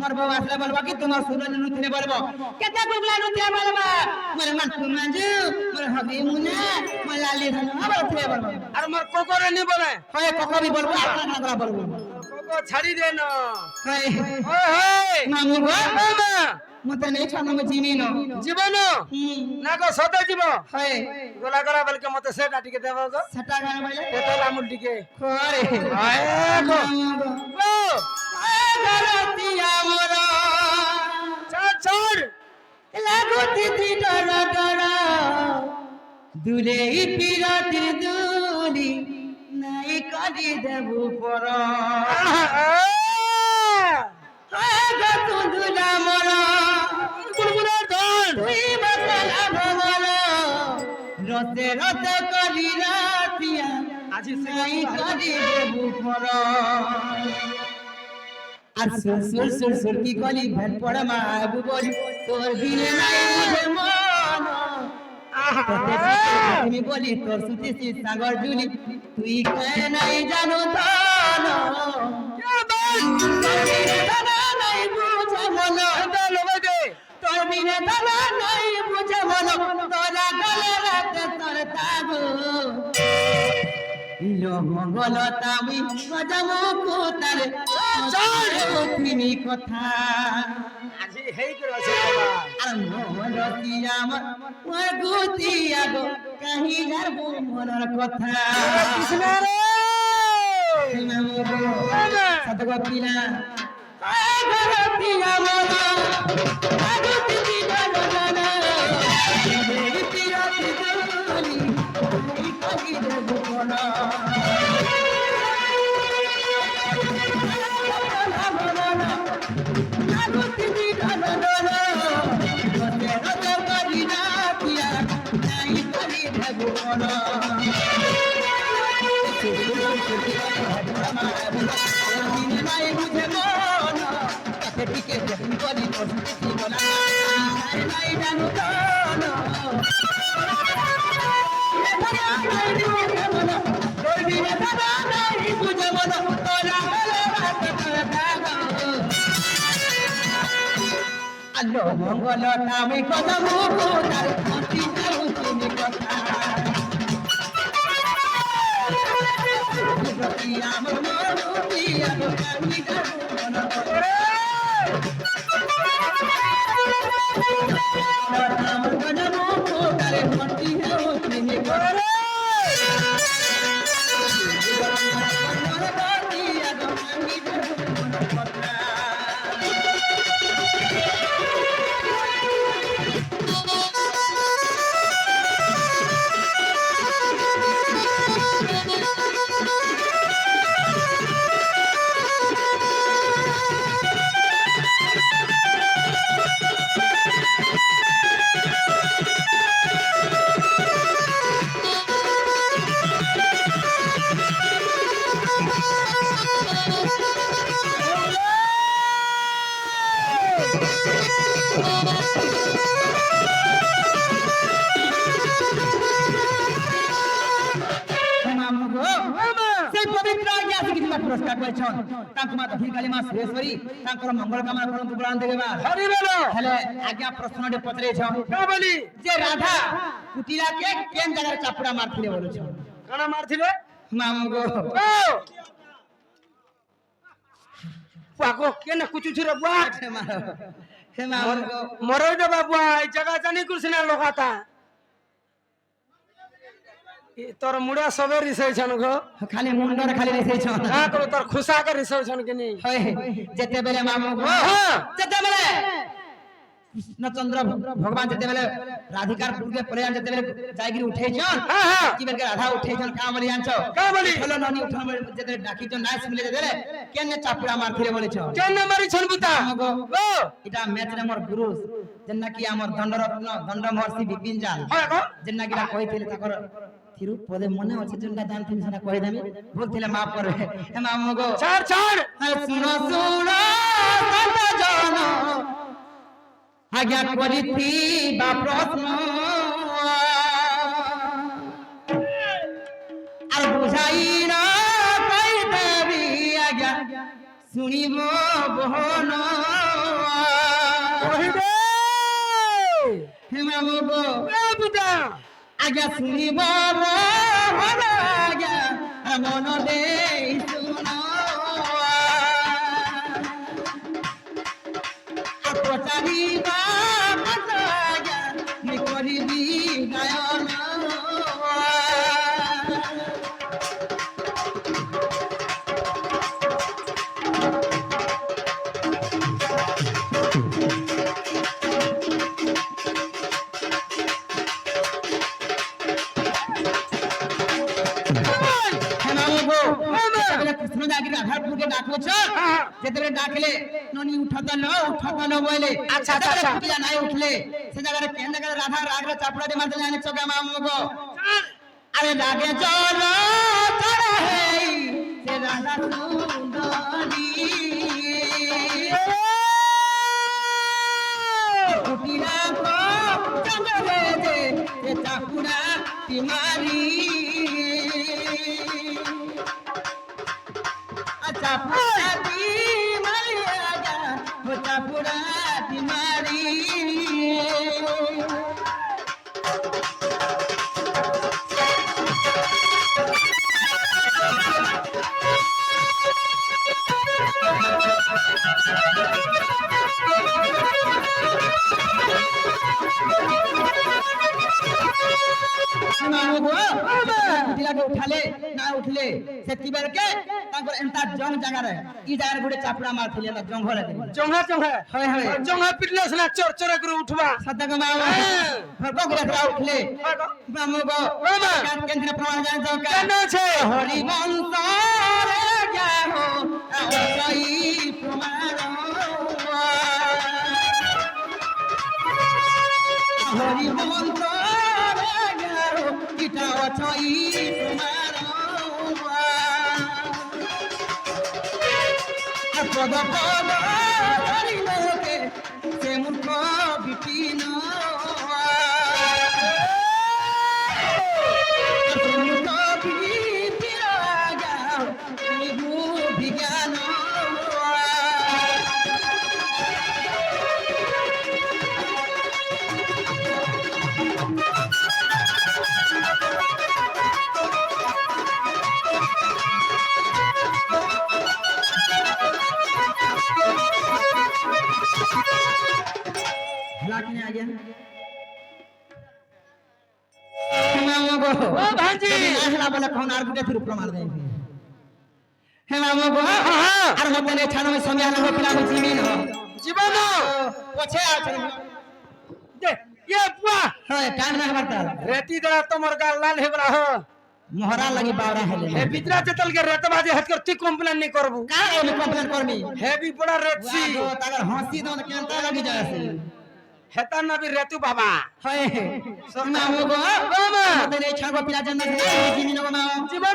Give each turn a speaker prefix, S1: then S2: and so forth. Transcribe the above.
S1: मोर बहू आसले बोलबो कि तुम सुरन नुथिले बोलबो केता गुगला नुथिले बोलबो मोर माथु मांजू मोर हबी मुना मोर लाली धन बोलथे बोलबो
S2: আর মোর কোকরে নি বলে
S1: হয় কোকো भी बोलबो आपना नागरा बोलबो
S2: কোকো ছাড়ি দে না
S1: হয়
S2: ওই হেই
S1: मामू गो
S2: মামা
S1: मते नहीं छानो में जीनी न
S2: জীবন না গো সদা জীব
S1: হয়
S2: গোলা করা বলকে মতে সেটা টিকে দেব গো
S1: छटा गाना बोले
S2: তেতল আমুল টিকে
S1: खोरे
S2: আয় গো গো
S1: गरतिया मोर
S2: ছাড় ছাড়
S1: लागो तिथि डर डर दुले पिराति दुली नाइ करी देबु पर आगा तुंदुला मोर
S2: গুলগুলার ধন
S1: तुई बतला भमर रते रते करी रातिया
S2: আজি
S1: नाइ करी देबु पर আর সুর সুর সুর সুর কি কলি ভেট পড়ে মা আবু বলি তোর দিনে নাই মুঝে মন আমি বলি তোর সুতিছি সাগর জুলি তুই কয়ে নাই জানো তান তোর দিনে দানা নাই বুঝে মন তোর দিনে দানা নাই বুঝে মন তোরা গলে রাতে তোর তাগো ইলো মঙ্গল তামি গজমু কুতারে তুমি কথা
S2: আজি হেই করে আছে বাবা
S1: আর মরতি আমার ওই গুতিয়া গো কাহি যারবো মনের কথা
S2: কৃষ্ণ রে
S1: সতগো পিলা আয় গরতি আমার আগুতি দিনা জানা গরতি রাতি দুলি এই কাহি যারবো কোনা আলো মঙ্গল নামে কথা মুখ তার খুঁটি যাও তুমি কথা আমার মরুতি আমার কামি যাও মন করে আমার কথা মুখ তার খুঁটি যাও তুমি করে पुरस्कार पाइछन तांको मा दक्षिण काली मा सुरेश्वरी तांकर मंगल कामना करंतु पुराण देबा
S2: हरि बोलो
S1: हेले आज्ञा प्रश्न दे पचरे छ
S2: का बोली
S1: जे राधा कुटिला के केन जगह चापुड़ा मारथिले बोलो छ
S2: काना मारथिले
S1: मामगो
S2: ओ पाको केना कुचु छुरे बुआ
S1: हे मामगो
S2: मरो दे बाबुआ ई जगह जानी कुसना लोकाता तोर मुड़ा सबे रिसै छन गो
S1: खाली मुंडर खाली रिसै छ
S2: का को तोर खुशा के रिसै छन कि नहीं
S1: होय जते बेले मामगो जते बेले कृष्णचंद्र भगवान जते बेले राधिकारपुर के प्रयाण जते बेले जागिर उठै छन की बेले राधा उठै छन का बोली जानछो
S2: का बोली
S1: हेलो ननी उठन जते डाकी छ नाच मिले जते केने चापुड़ा मारथिले बोले छ
S2: केने मारी छन बुता
S1: मामगो
S2: ओ
S1: इटा मैच रे मोर गुरु जन्ना की हमर दंडरत्न दंड महर्षि विपिन जाल जन्ना की कहिथिले ताकर थिरु पदे मने अछि जन्ना जानथिन सेना कहि देमी बोलथिले माफ करबे हे मामगो
S2: छाड़ छाड़
S1: सुनो सुनो सत जन आज्ञा करिथि बा प्रश्न आर बुझाई ना कहि देबी आज्ञा শুনিব বহন
S2: কহিবে
S1: হে মামু গো
S2: এ বুদা
S1: আজ্ঞা শুনিব বহন আজ্ঞা মন দেই শুন পচারিবা আজ্ঞা নি করিবি গায়ন কৃষ্ণ ডাকি রাধাপুরকে ডাকছ যেতেବେଳେ ডাকলে ননি উঠত ন বলে
S2: আচ্ছা, আচ্ছা, আচ্ছা।
S1: পিলা নাই উঠলে সে জায়গায় কেন জায়গায় রাধা রাগরে চাপড়া দিয়ে মারতে জানি চোখা মামুগো আরে ডাকে চল চল হেই সে রাধা সুন্দরী কুটিরা কো চলে যে সে চাপড়া তিমারি চাপড়া তিমারি আগা ও চাপড়া তিমারি ପିଲାকে ଉଠାଲେ ନା ଉଠିଲେ ସେତିକି ବେଳକେ ତାଙ୍କର ଏନ୍ତା ଜଙ୍ଗ ଜାଗାରେ ଇ ଜାଗାରେ ଗୋଟେ ଚାପୁଡା ମାରଥିଲେ ନା ଜଙ୍ଗରେ
S2: জঙ্গা জঙ্গা
S1: হয় হয়
S2: জঙ্গা পিটলে সিনা চর চর করে উঠবা
S1: ସତକ ମା ଭର୍ଗ ଗୁରା ଉଠିଲେ ମାମୁ ଗো କେନ୍ଦ୍ର ପ୍ରମାଣ ଜାଣିଛ
S2: কেন আছে
S1: ହରି ବଂଶରେ ଯାହ ଅଛଇ ପ୍ରମାଣ হরি বংশরে যাহ ইটা অছই প্রমাণ পদ পদ হরিণকে সে মূর্খ বিপিন মূর্খ বিপিন যাও বিভু বিজ্ঞান लाखने आ गया मामू को
S2: ও ভাঞ্জি
S1: আসলা বলে কোন আর গুটে থিরু প্রমাণ দেই হে মামू को
S2: হ্যাঁ
S1: আর মতে নে ছানো মই সমিয়া না পিলা মই জিমিন
S2: জীবন
S1: পছে আছে
S2: দে ইয়ে বুয়া
S1: হয় টাইম না হবারতা
S2: রেতি দেলা তোমার গাল লাল হেবরা হ
S1: মোহরা লাগি বাवरा হেলে
S2: হে বিদ্রা তেতল কে রেত বাজে হাত কর তুই কমপ্লেন নি করবু
S1: का ओने कंप्लेन करमी
S2: হেভি বড় রেতসি
S1: তাগর হাসি দন কেনতা লাগি যায়ছে
S2: হেতা না বি রেতু বাবা
S1: হয় মামू को
S2: মামা
S1: মতে নে ছাগো পিলা জন্না জিমিন গো মা
S2: জীবন